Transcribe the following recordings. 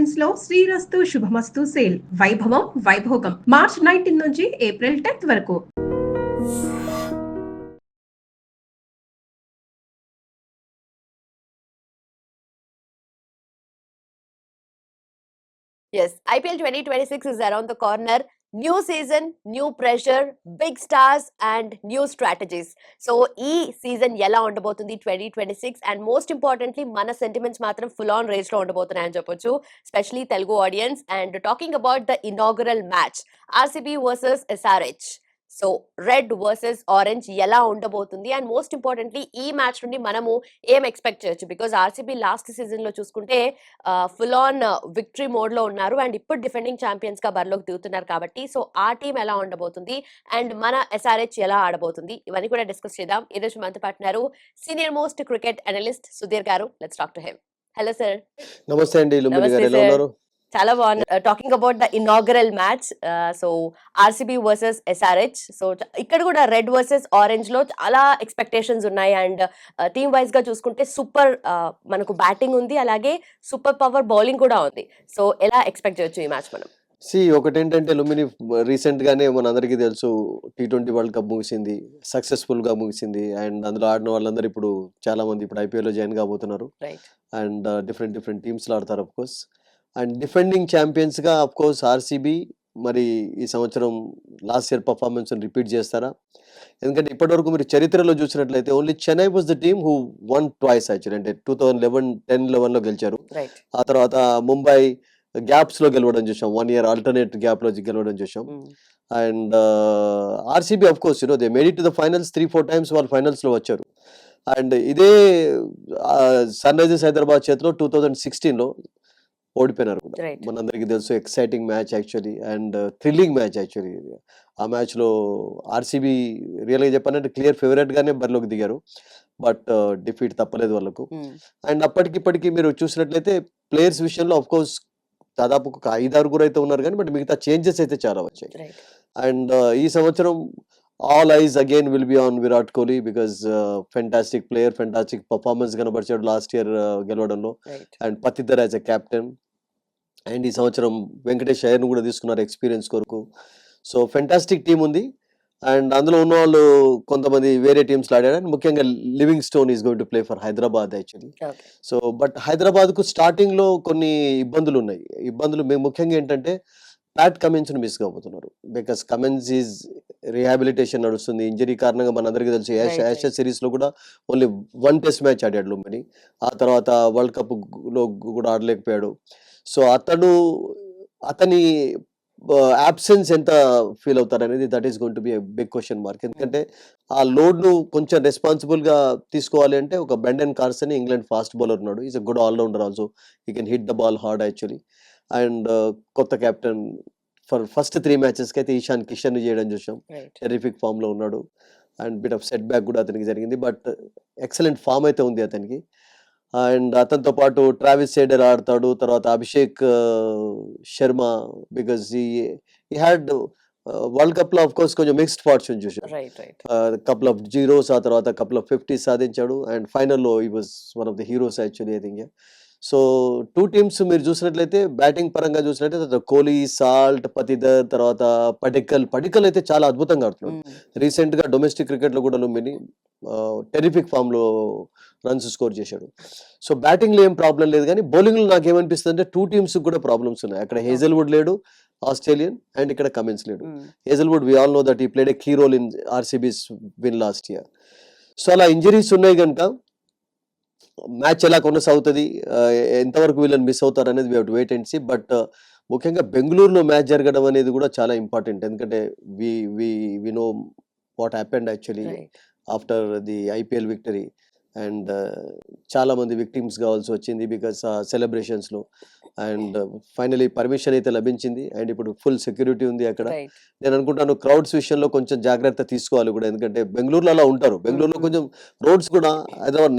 Collections లో శ్రీరస్తు శుభమస్తు sale వైభవం Vaibhogam March 19 నుంచి ఏప్రిల్ 10th వరకు. Yes, IPL 2026 is around the corner. New season, new pressure, big stars and new strategies. So, ee season ఎలా ఉండబోతుంది 2026 and most importantly మన sentiments మాత్రం full on race లో ఉండబోతున్నాయని చెప్పొచ్చు, especially Telugu audience. And talking about the inaugural match, RCB versus SRH. So red versus orange ఎలా ఉండబోతుంది and most importantly ఈ match నుండి మనము ఏం ఎక్స్పెక్ట్ చేయొచ్చు, బికాజ్ ఆర్సీబీ లాస్ట్ సీజన్ లో చూసుకుంటే ఫుల్ ఆన్ విక్టరీ మోడ్ లో ఉన్నారు అండ్ ఇప్పుడు డిఫెండింగ్ ఛాంపియన్స్ గా బరిలోకి దిగుతున్నారు కాబట్టి సో ఆ టీం ఎలా ఉండబోతుంది అండ్ మన ఎస్ఆర్హెచ్ ఎలా ఆడబోతుంది ఇవన్నీ కూడా డిస్కస్ చేద్దాం. ఈ రోజు మనతో పాటున్నారు senior most cricket analyst Sudheer garu. Let's talk to him. Hello sir. నమస్తే అండి. చాలా బాగుంది. Talking about the inaugural match, so RCB versus SRH. So ఇక్కడ కూడా రెడ్ వర్సెస్ ఆరెంజ్ లో చాలా ఎక్స్పెక్టేషన్స్ ఉన్నాయి అండ్ టీమ్ వైజ్ గా చూసుకుంటే సూపర్ మనకు బ్యాటింగ్ ఉంది, అలాగే సూపర్ పవర్ బౌలింగ్ కూడా ఉంది. సో ఎలా ఎక్స్పెక్ట్ చేయొచ్చు ఈ మ్యాచ్ మనం? ఒకటేంటంటే లుమిని రీసెంట్ గానే మనందరికీ తెలుసు T20 వరల్డ్ కప్ ముగిసింది, సక్సెస్ఫుల్ గా ముగిసింది అండ్ అందులో ఆడిన వాళ్ళందరూ ఇప్పుడు చాలా మంది ఇప్పుడు ఐపీఎల్ లో జాయిన్ కాబోతున్నారు అండ్ డిఫరెంట్ టీమ్స్ లో ఆడతారు of course. And defending champions గా ఆఫ్ కోర్స్ ఆర్సీబీ మరి ఈ సంవత్సరం లాస్ట్ ఇయర్ పర్ఫార్మెన్స్ రిపీట్ చేస్తారా? ఎందుకంటే ఇప్పటివరకు మీరు చరిత్రలో చూసినట్లయితే only Chennai was the team who one twice actually, అంటే 2010-11 లో గెలిచారు. ఆ తర్వాత ముంబై గ్యాప్స్ లో గెలవడం చూసాం, 1 year ఆల్టర్నేట్ గ్యాప్ లో గెలవడం చూసాం. And RCB of course they made it to the finals 3-4 times వాళ్ళు ఫైనల్స్ లో వచ్చారు. అండ్ ఇదే సన్ రైజర్స్ హైదరాబాద్ చేతిలో 2016 లో ఓడిపోయినారు కూడా, మనందరికీ తెలుసు. Exciting match actually and thrilling match actually. ఆ మ్యాచ్ లో ఆర్సీబీ రియల్ గా చెప్పాలంటే క్లియర్ ఫేవరెట్ గానే బరిలోకి దిగారు, బట్ డిఫీట్ తప్పలేదు వాళ్ళకు. అండ్ అప్పటికిప్పటికీ మీరు చూసినట్లయితే ప్లేయర్స్ విషయంలో ఆఫ్ కోర్స్ దాదాపు ఒక 5-6 అయితే ఉన్నారు కానీ బట్ మిగతా చేంజెస్ అయితే చాలా వచ్చాయి. అండ్ ఈ సంవత్సరం all eyes again will be on Virat Kohli because fantastic player, fantastic performance కనబరిచాడు లాస్ట్ ఇయర్ గెలవడంలో. And Patidar as a captain. And ఈ సంవత్సరం వెంకటేష్ అయ్యర్ను కూడా తీసుకున్నారు ఎక్స్పీరియన్స్ కొరకు. సో ఫెంటాస్టిక్ టీం ఉంది అండ్ అందులో ఉన్న వాళ్ళు కొంతమంది వేరే టీమ్స్ లో ఆడారు. అండ్ ముఖ్యంగా Livingstone is going to play for Hyderabad actually. So but Hyderabad కు స్టార్టింగ్ లో కొన్ని ఇబ్బందులు ఉన్నాయి. ముఖ్యంగా ఏంటంటే ప్యాట్ కమిన్స్ ను మిస్ కాబోతున్నారు బికాస్ కమిన్స్ ఈజ్ రీహాబిలిటేషన్ నడుస్తుంది. ఇంజరీ కారణంగా మనందరికీ తెలుసు యాషెస్ సిరీస్ లో కూడా ఓన్లీ 1 test మ్యాచ్ ఆడాడు లుంబిని. ఆ తర్వాత వరల్డ్ కప్ లో కూడా ఆడలేకపోయాడు. సో అతని అబ్సెన్స్ ఎంత ఫీల్ అవుతారు అనేది that is going to be big question mark. ఎందుకంటే ఆ లోడ్ ను కొంచెం రెస్పాన్సిబుల్ గా తీసుకోవాలి అంటే ఒక Brendan Carson England fast bowler ఉన్నాడు, is a good allrounder also, he can hit the ball hard actually. And కొత్త కెప్టెన్ ఫర్ ఫస్ట్ 3 matches కి అయితే ఈశాన్ కిషన్ చేయడం చూసాం, టెరిఫిక్ ఫామ్ లో ఉన్నాడు and bit of set back కూడా అతనికి జరిగింది, బట్ ఎక్సలెంట్ ఫామ్ అయితే ఉంది అతనికి. అండ్ అతనితో పాటు ట్రావిస్ హెడర్ ఆడతాడు, తర్వాత అభిషేక్ శర్మ, బికాస్ ఈ హ్యాడ్ వరల్డ్ కప్ లో ఆఫ్ కోర్స్ కొంచెం మిక్స్డ్ ఫార్చ్యూన్ చూసాం. కపుల్ ఆఫ్ జీరోస్, ఆ తర్వాత కపుల్ ఆఫ్ 50s సాధించాడు అండ్ ఫైనల్లో ఈ was one of the heroes actually I think. So 2 teams మీరు చూసినట్లయితే బ్యాటింగ్ పరంగా చూసినట్లయితే కోహ్లీ, సాల్ట్, పతిదర్, తర్వాత పడికల్ అయితే చాలా అద్భుతంగా ఆడుతున్నాడు. రీసెంట్ గా డొమెస్టిక్ క్రికెట్ లో కూడా లుంబిని టెరిఫిక్ ఫామ్ లో రన్స్ స్కోర్ చేశాడు. సో బ్యాటింగ్ లో ఏం ప్రాబ్లం లేదు కానీ బౌలింగ్ లో నాకు ఏమనిపిస్తుంది అంటే 2 teams కూడా ప్రాబ్లమ్స్ ఉన్నాయి. అక్కడ హేజల్వుడ్ లేడు ఆస్ట్రేలియన్ అండ్ ఇక్కడ కమిన్స్ లేడు. Hazlewood we all know that he played a key role in RCB's win last year. So అలా ఇంజరీస్ ఉన్నాయి కనుక మ్యాచ్ ఎలా కొనసాగుతుంది, ఎంతవరకు వీళ్ళని మిస్ అవుతారు అనేది we have to wait and see. But ముఖ్యంగా బెంగళూరులో మ్యాచ్ జరగడం అనేది కూడా చాలా ఇంపార్టెంట్. ఎందుకంటే we know what happened actually after the IPL victory and చాలా మంది విక్టిమ్స్ కావాల్సి వచ్చింది బికాస్ సెలబ్రేషన్స్ లో. అండ్ ఫైనలీ పర్మిషన్ అయితే లభించింది అండ్ ఇప్పుడు ఫుల్ సెక్యూరిటీ ఉంది అక్కడ. నేను అనుకుంటాను క్రౌడ్స్ విషయంలో కొంచెం జాగ్రత్త తీసుకోవాలి కూడా, ఎందుకంటే బెంగళూరులో అలా ఉంటారు. బెంగళూరులో కొంచెం రోడ్స్ కూడా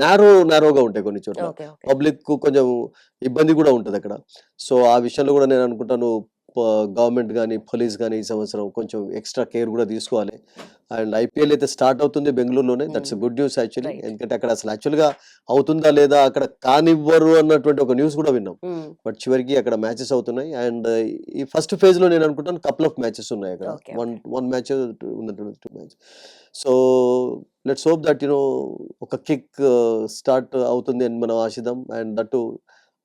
నారోగా ఉంటాయి కొన్ని చోట్ల, పబ్లిక్ కు కొంచెం ఇబ్బంది కూడా ఉంటుంది అక్కడ. సో ఆ విషయంలో కూడా నేను అనుకుంటాను గవర్నమెంట్ కానీ పోలీస్ కానీ ఈ సంవత్సరం కొంచెం ఎక్స్ట్రా కేర్ కూడా తీసుకోవాలి. అండ్ ఐపీఎల్ అయితే స్టార్ట్ అవుతుంది బెంగళూరులోనే. That's good news actually. ఎందుకంటే అక్కడ అసలు యాక్చువల్గా అవుతుందా లేదా అక్కడ కానివ్వరు అన్నటువంటి ఒక న్యూస్ కూడా విన్నాం. బట్ చివరికి అక్కడ మ్యాచెస్ అవుతున్నాయి. అండ్ ఈ ఫస్ట్ ఫేజ్ లో నేను అనుకుంటాను కపుల్ ఆఫ్ మ్యాచెస్ ఉన్నాయి అక్కడ. వన్ మ్యాచ్ ఉన్నట్టు 2 match. So let's hope that ఒక కిక్ స్టార్ట్ అవుతుంది అని మనం ఆశిద్దాం. And that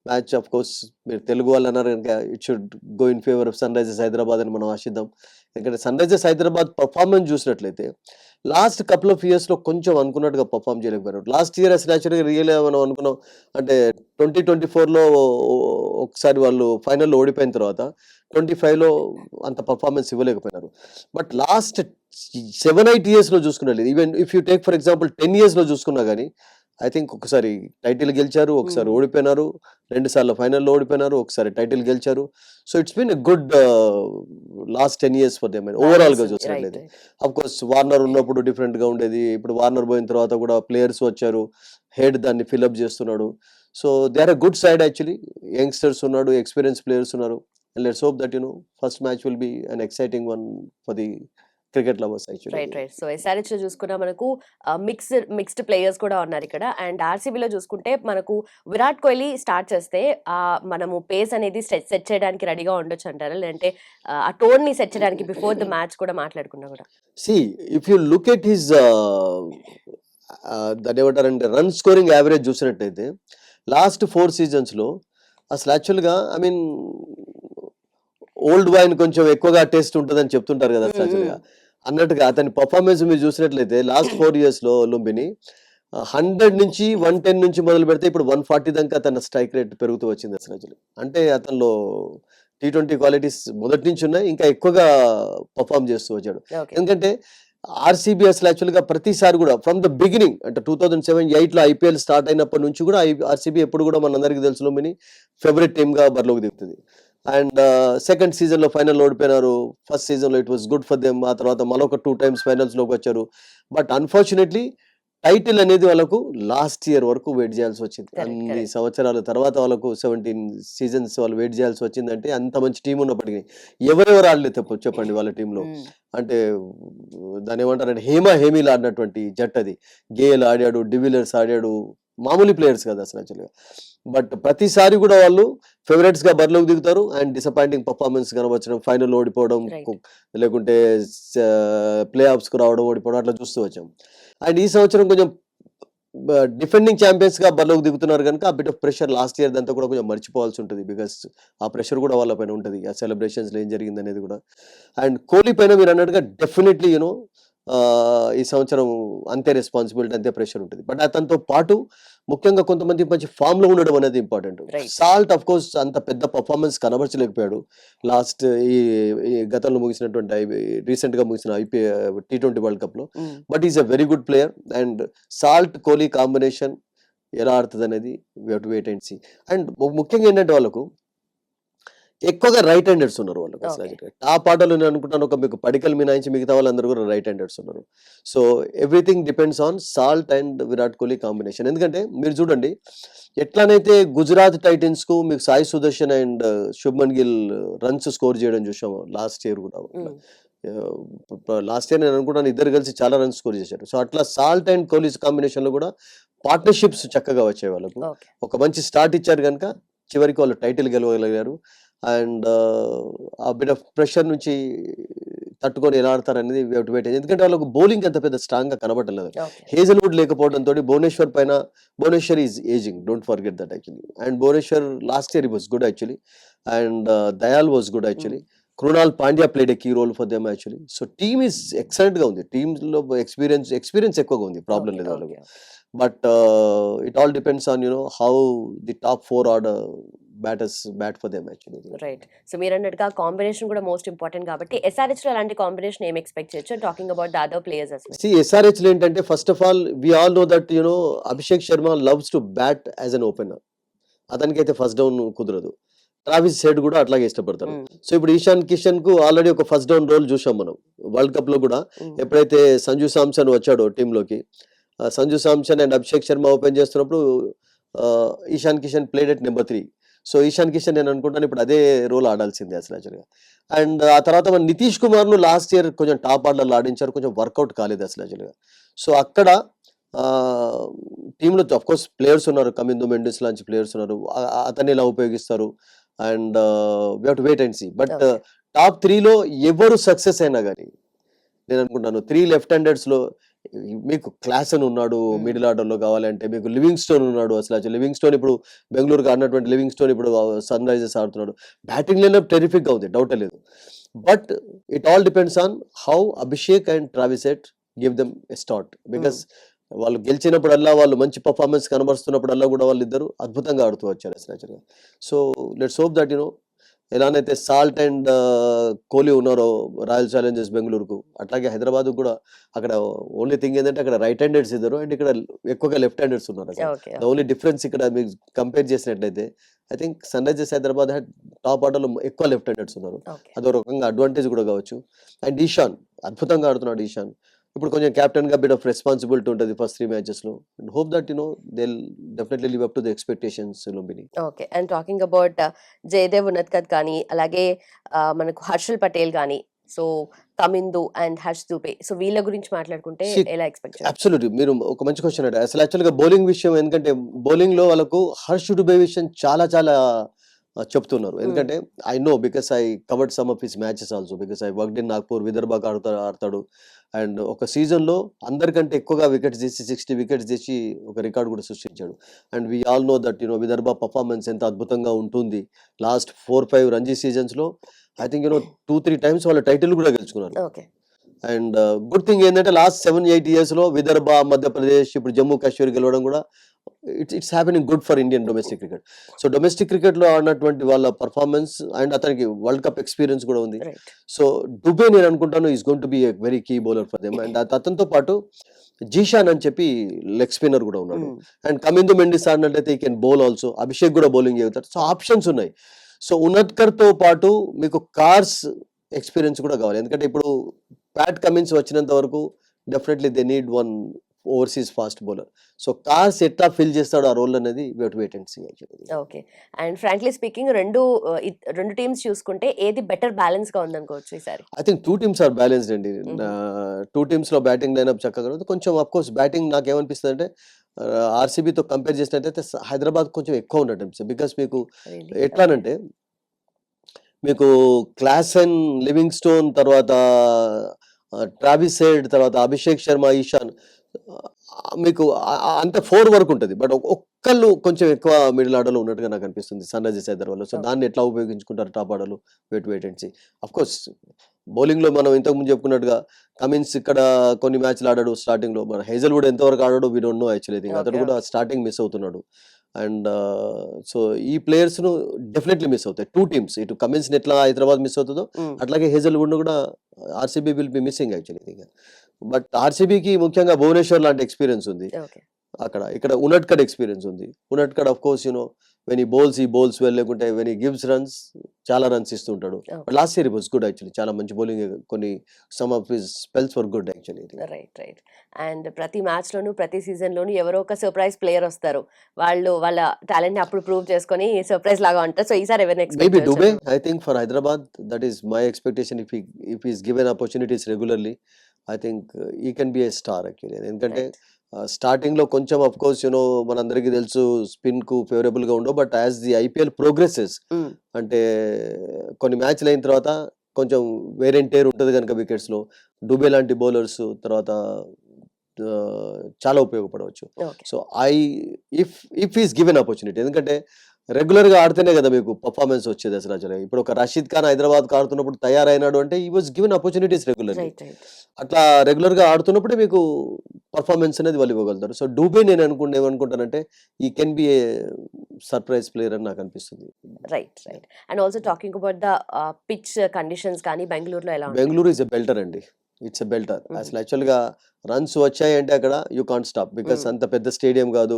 match of course మీరు తెలుగు వాళ్ళు అన్నారు కనుక it should go in favour of sun Risers Hyderabad అని మనం ఆశిద్దాం. ఎందుకంటే సన్ రైజర్స్ హైదరాబాద్ పర్ఫార్మెన్స్ చూసినట్లయితే లాస్ట్ కపుల్ ఆఫ్ ఇయర్స్ లో కొంచెం అనుకున్నట్టుగా పర్ఫామ్ చేయలేకపోయారు. లాస్ట్ ఇయర్ అసలు యాక్చువల్గా రియల్ మనం అనుకున్నాం అంటే 2024లో ఒకసారి వాళ్ళు ఫైనల్లో ఓడిపోయిన తర్వాత 25లో అంత పర్ఫార్మెన్స్ ఇవ్వలేకపోయినారు. బట్ లాస్ట్ 7-8 years లో చూసుకున్నట్లేదు, even if you take for example 10 years లో చూసుకున్నా కానీ ఐ థింక్ ఒకసారి టైటిల్ గెలిచారు, ఒకసారి ఓడిపోయినారు, 2 సార్లు ఫైనల్లో ఓడిపోయినారు, ఒకసారి టైటిల్ గెలిచారు. So it's been a good last 10 years for them overall గా చూసినట్లయితే. అఫ్ కోర్స్ వార్నర్ ఉన్నప్పుడు డిఫరెంట్ గా ఉండేది. ఇప్పుడు వార్నర్ పోయిన తర్వాత కూడా ప్లేయర్స్ వచ్చారు, హెడ్ దాన్ని ఫిల్అప్ చేస్తున్నాడు. So they are a good side actually. Youngsters ఉన్నాడు, ఎక్స్పీరియన్స్ ప్లేయర్స్ ఉన్నారు. And let's hope that first match will be an exciting one for the cricket lovers actually. Right. So SRH లో చూసుకున్నా మనకు mixed players కూడా ఉన్నారు ఇక్కడ. And ఆర్సీబీలో చూసుకుంటే మనకు విరాట్ కోహ్లీ స్టార్ట్ చేస్తే మనము పేస్ అనేది సెట్ చేయడానికి రెడీగా ఉండొచ్చు అంటారా, లేదంటే ఆ టోన్ ని సెట్ చేయడానికి బిఫోర్ ద మ్యాచ్ కూడా మాట్లాడుకున్నా కూడా? See if you look at his దాన్ని ఏమంటారంటే రన్ స్కోరింగ్ యావరేజ్ చూసినట్టయితే లాస్ట్ 4 seasons లో అసలు యాక్చువల్గా ఐ మీన్ ఓల్డ్ వైన్ కొంచెం ఎక్కువగా టేస్ట్ ఉంటుందని చెప్తుంటారు కదా అసలు యాక్చువల్గా అన్నట్టుగా అతని పర్ఫార్మెన్స్ మీరు చూసినట్లయితే లాస్ట్ 4 years లో లుంబిని 100 నుంచి 110 నుంచి మొదలు పెడితే ఇప్పుడు 140 దాకా తన స్ట్రైక్ రేట్ పెరుగుతూ వచ్చింది అసలు యాక్చువల్లీ. అంటే అతనిలో T20 క్వాలిటీస్ మొదటి నుంచి ఉన్నాయి, ఇంకా ఎక్కువగా పర్ఫామ్ చేస్తూ వచ్చాడు. ఎందుకంటే ఆర్సీబీ అసలు యాక్చువల్గా ప్రతిసారి కూడా ఫ్రమ్ ద బిగినింగ్ అంటే 2007-8లో ఐపీఎల్ స్టార్ట్ అయినప్పటి నుంచి కూడా ఆర్సీబీ ఎప్పుడు కూడా మనందరికీ తెలుసు లుంబిని ఫేవరెట్ టీమ్గా బరిలోకి దిగుతుంది. అండ్ సెకండ్ సీజన్లో ఫైనల్ ఓడిపోయినారు. ఫస్ట్ సీజన్లో it was good for them. ఆ తర్వాత మరొక 2 times ఫైనల్స్లోకి వచ్చారు. బట్ అన్ఫార్చునేట్లీ టైటిల్ అనేది వాళ్ళకు లాస్ట్ ఇయర్ వరకు వెయిట్ చేయాల్సి వచ్చింది. అన్ని సంవత్సరాల తర్వాత వాళ్ళకు 17 seasons వాళ్ళు వెయిట్ చేయాల్సి వచ్చిందంటే అంత మంచి టీం ఉన్నప్పటికీ ఎవరెవరు ఆడలేదు చెప్పండి వాళ్ళ టీంలో. అంటే దాని ఏమంటారంటే హేమీలు ఆడినటువంటి జట్ అది. గేఎల్ ఆడాడు, డివిలియర్స్ ఆడాడు, మామూలు ప్లేయర్స్ కదా అసలు యాక్చువల్గా. బట్ ప్రతిసారి కూడా వాళ్ళు ఫేవరెట్స్ గా బరిలోకి దిగుతారు అండ్ డిసప్పాయింటింగ్ పర్ఫార్మెన్స్ కనబరచడం, ఫైనల్ ఓడిపోవడం, లేకుంటే ప్లే ఆఫ్స్ కు రావడం, ఓడిపోవడం అట్లా చూస్తూ వచ్చాం. అండ్ ఈ సంవత్సరం కొంచెం డిఫెండింగ్ ఛాంపియన్స్ గా బరిలోకి దిగుతున్నారు కనుక ఆ bit of pressure last year దంతా కూడా కొంచెం మర్చిపోవాల్సి ఉంటుంది. బికాస్ ఆ ప్రెషర్ కూడా వాళ్ళ పైన ఉంటుంది, ఆ సెలబ్రేషన్స్ లో ఏం జరిగింది అనేది కూడా. అండ్ కోహ్లీ పైన మీరు అన్నట్టుగా డెఫినెట్లీ ఈ సంవత్సరం అంతే రెస్పాన్సిబిలిటీ, అంతే ప్రెషర్ ఉంటుంది. బట్ అతనితో పాటు ముఖ్యంగా కొంతమంది మంచి ఫామ్ లో ఉండడం అనేది ఇంపార్టెంట్. సాల్ట్ ఆఫ్ కోర్స్ అంత పెద్ద పర్ఫార్మెన్స్ కనబరచలేకపోయాడు లాస్ట్ ఈ గతంలో ముగిసినటువంటి రీసెంట్ గా ముగిసిన T20 వరల్డ్ కప్ లో. But is a very good player. And Salt Kohli combination ఎలా ఆడుతుంది అనేది we have to wait and see. And ముఖ్యంగా ఏంటంటే వాళ్ళకు ఎక్కువగా రైట్ హ్యాండర్స్ ఉన్నారు వాళ్ళకి అసలు. టాప్ ఆటలో నేను అనుకుంటాను ఒక మీకు పడికల్ మినాయించి మిగతా వాళ్ళందరూ కూడా రైట్ హ్యాండర్స్ ఉన్నారు. So everything depends on salt and Virat Kohli combination. ఎందుకంటే మీరు చూడండి ఎట్లానైతే గుజరాత్ టైటన్స్ కు మీకు Sai Sudarshan and Shubman Gill runs score చేయడం చూసాము లాస్ట్ ఇయర్ కూడా. లాస్ట్ ఇయర్ నేను అనుకుంటాను ఇద్దరు కలిసి చాలా రన్స్ స్కోర్ చేశారు. సో అట్లా సాల్ట్ అండ్ కోహ్లీ కాంబినేషన్ లో కూడా పార్ట్నర్షిప్స్ చక్కగా వచ్చాయి వాళ్ళకు. ఒక మంచి స్టార్ట్ ఇచ్చారు కనుక చివరికి వాళ్ళు టైటిల్ గెలవగలిగారు. అండ్ ఆ బిట్ ఆఫ్ ప్రెషర్ నుంచి తట్టుకొని ఎలా ఆడతారు అనేది వెయిట్. ఎందుకంటే వాళ్ళకు బౌలింగ్ అంత పెద్ద స్ట్రాంగ్ గా కనబడలేదు. హేజల్వుడ్ లేకపోవడంతో Bhuvneshwar is ageing, don't forget that actually. And Bhuvneshwar last year was good actually. And Dayal was good actually. Krunal Pandya played a key role for them actually. So team is excellent గా ఉంది. Team లో experience ఎక్కువగా ఉంది, problem లేదు వాళ్ళకి. But it all depends on how the top 4 order batters bat for them actually. Right. So మీరు అన్నట్టుగా combination కూడా మోస్ట్ ఇంపార్టెంట్ కాబట్టి ఎస్ఆర్హెచ్ లో అలాంటి కాంబినేషన్ ఏం ఎక్స్పెక్ట్ చేయొచ్చు? Talking about the other players as well. See SRH లో ఏంటంటే first of all we all know that Abhishek Sharma loves to bat as an opener. అతనికి అయితే ఫస్ట్ డౌన్ కుదరదు. ట్రావిస్ హెడ్ కూడా అట్లాగే ఇష్టపడతారు. సో ఇప్పుడు ఈశాన్ కిషన్ కు ఆల్రెడీ ఒక ఫస్ట్ డౌన్ రోల్ చూసాం మనం వరల్డ్ కప్ లో కూడా. ఎప్పుడైతే సంజు సామ్సన్ వచ్చాడో టీంలోకి, సంజు సామ్సన్ అండ్ అభిషేక్ శర్మ ఓపెన్ చేస్తున్నప్పుడు Ishan Kishan played at number 3. So Ishan Kishan నేను అనుకుంటాను ఇప్పుడు అదే రోల్ ఆడాల్సిందే అసలు యాక్చువల్గా. అండ్ ఆ తర్వాత మన నితీష్ కుమార్ను లాస్ట్ ఇయర్ కొంచెం టాప్ ఆర్డర్లో ఆడించారు, కొంచెం వర్కౌట్ కాలేదు అసలు యాక్చువల్గా. సో అక్కడ టీంలో కోర్స్ ప్లేయర్స్ ఉన్నారు, కమిందు మెండిస్ లాంటి ప్లేయర్స్ ఉన్నారు, అతన్ని ఇలా ఉపయోగిస్తారు. And we have to wait and see. But okay. Top 3లో ఎవరు సక్సెస్ అయినా కానీ నేను అనుకుంటాను 3 లెఫ్ట్ హ్యాండెడ్స్లో మీకు క్లాసన్ ఉన్నాడు మిడిల్ ఆర్డర్లో కావాలంటే, మీకు లివింగ్ స్టోన్ ఉన్నాడు. అసలు లివింగ్ స్టోన్ ఇప్పుడు బెంగళూరుకి ఆడినటువంటి లివింగ్ స్టోన్ ఇప్పుడు సన్ రైజర్స్ ఆడుతున్నాడు. బ్యాటింగ్ లైనప్ టెరిఫిక్గా ఉంది, డౌటే లేదు. But it all depends on how Abhishek and Travis head give them a start. Because వాళ్ళు గెలిచినప్పుడల్లా, వాళ్ళు మంచి పర్ఫార్మెన్స్ కనబరుస్తున్నప్పుడల్లా కూడా వాళ్ళిద్దరు అద్భుతంగా ఆడుతూ వచ్చారు అసలు యాక్చువల్గా. సో లెట్స్ హోప్ దట్ ఎలానైతే సాల్ట్ అండ్ కోహ్లీ ఉన్నారో రాయల్ ఛాలెంజర్స్ బెంగళూరుకు, అట్లాగే హైదరాబాద్ కూడా అక్కడ ఓన్లీ థింగ్ ఏంటంటే అక్కడ రైట్ హ్యాండెడ్స్ ఇద్దరు అండ్ ఇక్కడ ఎక్కువగా లెఫ్ట్ హ్యాండెడ్స్ ఉన్నారు. అసలు ద ఓన్లీ డిఫరెన్స్ ఇక్కడ మీకు కంపేర్ చేసినట్లయితే I think sun Risers Hyderabad top ఆర్డర్లో ఎక్కువ లెఫ్ట్ హ్యాండెడ్స్ ఉన్నారు. అదో రకంగా అడ్వాంటేజ్ కూడా కావచ్చు. అండ్ ఈశాన్ అద్భుతంగా ఆడుతున్నాడు. ఈశాన్ ఇప్పుడు కొంచెం కెప్టెన్ గా బిట్ ఆఫ్ రెస్పాన్సిబిలిటీ ఉంటుంది ఫస్ట్ 3 matches లో. And hope that they definitely live up to the expectations లుంబిని. Okay. And talking about Jaydev Unadkat కానీ, అలాగే మనకు హర్షల్ పటేల్ కానీ, so Kamindu and Harsh Dubey, so వీళ్ళ గురించి మాట్లాడుకుంటే ఎలా ఎక్స్పెక్ట్ చేస్తారు? అబ్సల్యూట్లీ మీరు ఒక మంచి క్వశ్చన్ అడిగారు. అసలు యాక్చువల్గా బౌలింగ్ విషయం, ఎందుకంటే బౌలింగ్ లో వాళ్ళకు హర్ష్ దుబే విషయం చాలా చాలా చెప్తున్నారు. ఎందుకంటే I know because I covered some of his matches also, because I worked in Nagpur. విదర్భాగా ఆడతాడు అండ్ ఒక సీజన్లో అందరికంటే ఎక్కువగా వికెట్స్ తీసి 60 వికెట్స్ తీసి ఒక రికార్డ్ కూడా సృష్టించాడు. And we all know that Vidarbha performance ఎంత అద్భుతంగా ఉంటుంది. లాస్ట్ 4-5 రంజీ సీజన్స్లో ఐ థింక్ 2-3 times వాళ్ళ టైటిల్ కూడా గెలుచుకున్నారు. ఓకే. అండ్ గుడ్ థింగ్ ఏంటంటే లాస్ట్ 7-8 yearsలో విదర్భ, మధ్యప్రదేశ్, ఇప్పుడు జమ్మూ కాశ్మీర్ గెలవడం కూడా it's happening good for Indian domestic cricket. So domestic క్రికెట్లో ఆడినటువంటి వాళ్ళ పర్ఫార్మెన్స్ అండ్ అతనికి వరల్డ్ కప్ ఎక్స్పీరియన్స్ కూడా ఉంది. సో దుబే నేను అనుకుంటాను is going to be a very key bowler for them. And అతనితో పాటు జీషాన్ అని చెప్పి లెగ్ స్పిన్నర్ కూడా ఉన్నాడు. అండ్ కమిందు మెండిస్ ఆడినట్లయితే ఈ కెన్ బౌల్ ఆల్సో. అభిషేక్ కూడా బౌలింగ్ చేస్తారు. సో ఆప్షన్స్ ఉన్నాయి. సో ఉనత్కర్తో పాటు మీకు కార్స్ ఎక్స్పీరియన్స్ కూడా కావాలి. ఎందుకంటే ఇప్పుడు ప్యాట్ కమిన్స్ వచ్చినంత వరకు definitely they need one overseas fast bowler. So Carse ఎట్లా ఫిల్ చేస్తాడు ఆ రోల్ అనేది wait and see actually. Okay. And frankly speaking రెండు టీమ్స్ చూసుకుంటే ఏది బెటర్ బ్యాలెన్స్ గా ఉందనుకోవచ్చు ఈసారి? I think 2 teams are balanced అండి. 2 teams లో బ్యాటింగ్ లైనప్ చక్కగా ఉంది. కొంచెం అఫ్ కోర్స్ బ్యాటింగ్ నాకు ఏమనిపిస్తుంది అంటే ఆర్సీబీతో కంపేర్ చేసినట్టయితే హైదరాబాద్ కొంచెం ఎక్కువ ఉన్నట్టు అనిపిస్తుంది. బికాస్ మీకు ఎట్లానంటే మీకు క్లాసన్, లివింగ్ స్టోన్, తర్వాత ట్రావిస్ హెడ్, తర్వాత అభిషేక్ శర్మ, ఈశాన్ మీకు అంత 4 వరకు ఉంటుంది. బట్ ఒక్కళ్ళు కొంచెం ఎక్కువ మిడిల్ ఆర్డర్లో ఉన్నట్టుగా నాకు అనిపిస్తుంది సన్ రైజర్స్ హైదరాబాద్లో. సో దాన్ని ఎట్లా ఉపయోగించుకుంటారు టాప్ ఆర్డర్లో wait and see. Of course బౌలింగ్లో మనం ఇంతకుముందు చెప్పుకున్నట్టుగా కమిన్స్ ఇక్కడ కొన్ని మ్యాచ్లు ఆడాడు స్టార్టింగ్లో. మన హేజల్వుడ్ ఎంతవరకు ఆడాడో వీ డోంట్ నో యాక్చువల్లీ. అతను కూడా స్టార్టింగ్ మిస్ అవుతున్నాడు. అండ్ సో ఈ ప్లేయర్స్ను డెఫినెట్లీ మిస్ అవుతాయి 2 teams. ఇటు కమిన్స్ని ఎట్లా హైదరాబాద్ మిస్ అవుతుందో అట్లాగే హేజల్వుడ్ను కూడా RCB will be missing actually. But ఆర్సీబీకి ముఖ్యంగా భువనేశ్వర్ లాంటి ఎక్స్పీరియన్స్ ఉంది అక్కడ. ఇక్కడ ఉనట్కడ్ ఎక్స్పీరియన్స్ ఉంది. Unadkat of course when he bowls well, లేకుంటే వెన్ ఈ గివ్స్ రన్స్ చాలా రన్స్ ఇస్తుంటాడు. But last year was good actually. చాలా మంచి బౌలింగ్, కొన్ని some of his spells were good actually. Right. And ప్రతి మ్యాచ్ లోను, ప్రతి సీజన్ లోను ఎవరో ఒక సర్ప్రైజ్ ప్లేయర్ వస్తారు. వాళ్ళ టాలెంట్ ని అప్పుడు ప్రూవ్ చేసుకొని సర్ప్రైజ్ లాగా ఉంటారు. సో ఈసారి ఎవరిని expect maybe Dube. I think for Hyderabad that is my expectation. If is given opportunities regularly I think he can be a star actually. ఎందుకంటే స్టార్టింగ్ లో కొంచెం అఫ్ కోర్స్ మనందరికీ తెలుసు స్పిన్ కు ఫేవరబుల్ గా ఉండవు. But as the IPL progresses అంటే కొన్ని మ్యాచ్లు అయిన తర్వాత కొంచెం వేర్ అండ్ టేర్ ఉంటుంది కనుక వికెట్స్ లో డుబే లాంటి బౌలర్స్ తర్వాత చాలా ఉపయోగపడవచ్చు. So if is given opportunity, ఎందుకంటే రెగ్యులర్ గా ఆడితేనే కదా మీకు పర్ఫార్మెన్స్ వచ్చేది అసలు. ఇప్పుడు ఒక రషీద్ ఖాన్ హైదరాబాద్ కు ఆడుతున్నప్పుడు తయారైనాడు అంటే ఈ వాజ్ గివెన్ ఆపర్చునిటీస్ రెగ్యులర్లీ. అట్లా రెగ్యులర్ గా ఆడుతున్నప్పుడే మీకు పర్ఫార్మెన్స్ అనేది వాళ్ళు ఇవ్వగలుగుతారు. సో డూబే నేను ఏమనుకుంటానంటే ఈ can be a surprise player అని నాకు అనిపిస్తుంది. Right. And also talking about the pitch conditions కానీ బెంగళూరులో ఎలా? బెంగళూరు ఇస్ ఎ బెల్టర్ అండి. It's a బెల్టర్. అసలు యాక్చువల్గా రన్స్ వచ్చాయంటే అక్కడ యూ కాంట్ స్టాప్. బికాస్ అంత పెద్ద స్టేడియం కాదు,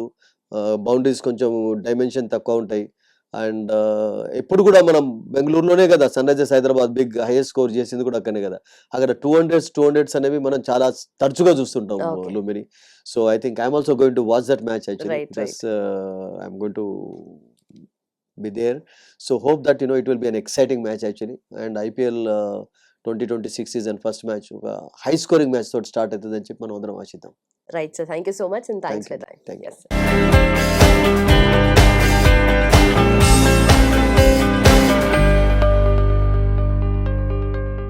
బౌండరీస్ కొంచెం డైమెన్షన్ తక్కువ ఉంటాయి. అండ్ ఎప్పుడు కూడా మనం బెంగళూరులోనే కదా sun Risers Hyderabad big highest score చేసింది కూడా అక్కడనే కదా. అక్కడ 200s అనేవి మనం చాలా తరచుగా చూస్తుంటాం Lumbini. So I think I'm also going to watch that match actually. I'm going to be there. So hope that it will be an exciting match actually, and IPL 2026 season first match high scoring match తోటి start అవుతుందని చెప్పి మనం అందరం ఆశిద్దాం. Right sir, thank you so much and thanks Thank for you. Time. Thank you.